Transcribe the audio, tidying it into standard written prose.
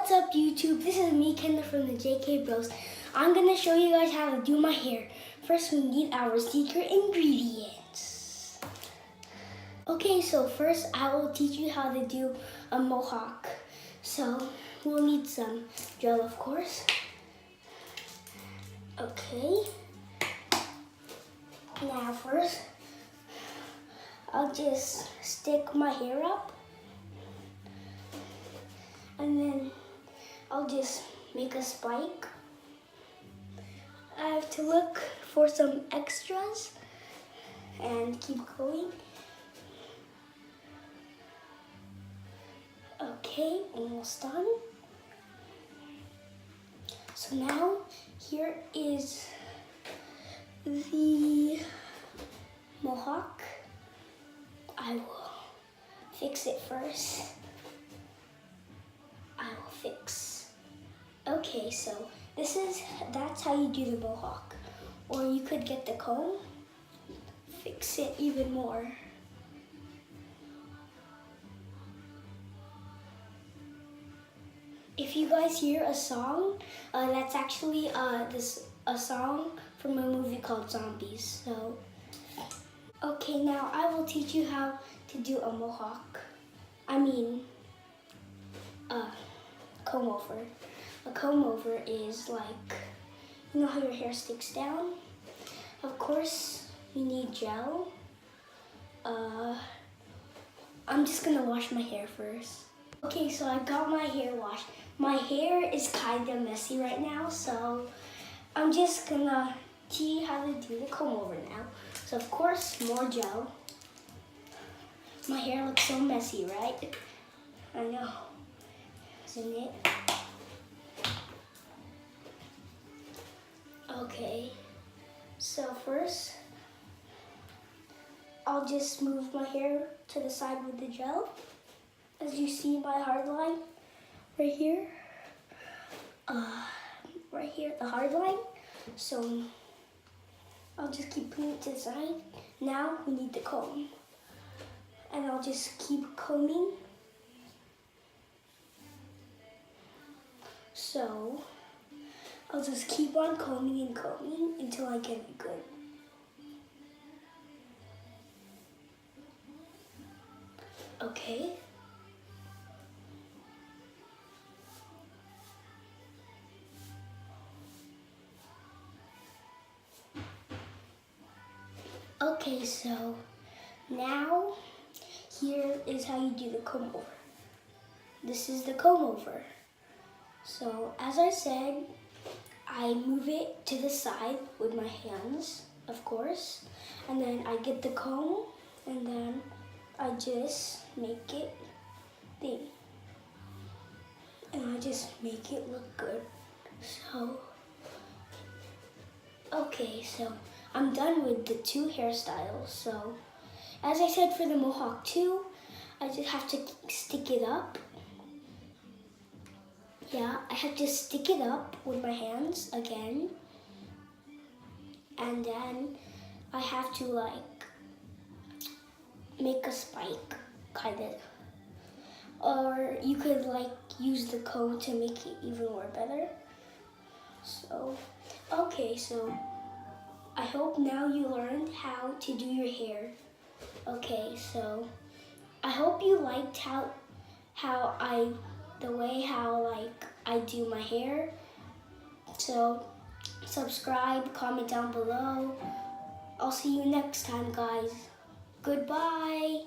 What's up YouTube? This is me, Kendyll from the JK Bros. I'm gonna show you guys how to do my hair. First we need our secret ingredients. Okay, so first I will teach you how to do a mohawk. So we'll need some gel, of course. Okay. Now first, I'll just stick my hair up. And then I'll just make a spike. I have to look for some extras and keep going. Okay, almost done. So now here is the mohawk. I will fix it first. Okay, so that's how you do the mohawk. Or you could get the comb, fix it even more. If you guys hear a song, that's actually a song from a movie called Zombies. So, okay, now I will teach you how to do a mohawk. Comb over. A comb over is like, you know how your hair sticks down? Of course, you need gel. I'm just gonna wash my hair first. Okay, so I got my hair washed. My hair is kind of messy right now, so I'm just gonna teach you how to do the comb over now. So of course, more gel. My hair looks so messy, right? I know, isn't it? Okay, so first, I'll just move my hair to the side with the gel. As you see my hard line right here. Right here, the hard line. So I'll just keep putting it to the side. Now we need the comb. And I'll just keep combing. So I'll just keep on combing and combing until I get it good. Okay. Okay, so now here is how you do the comb over. This is the comb over. So as I said, I move it to the side with my hands, of course, and then I get the comb, and then I just make it thin, and I just make it look good. So, okay, so I'm done with the two hairstyles. So, as I said for the mohawk too, I just have to stick it up. Yeah, I have to stick it up with my hands again. And then I have to like make a spike, kind of. Or you could like use the comb to make it even more better. So, okay, so I hope now you learned how to do your hair. Okay, so I hope you liked how I do my hair. So subscribe, comment down below. I'll see you next time, guys. Goodbye.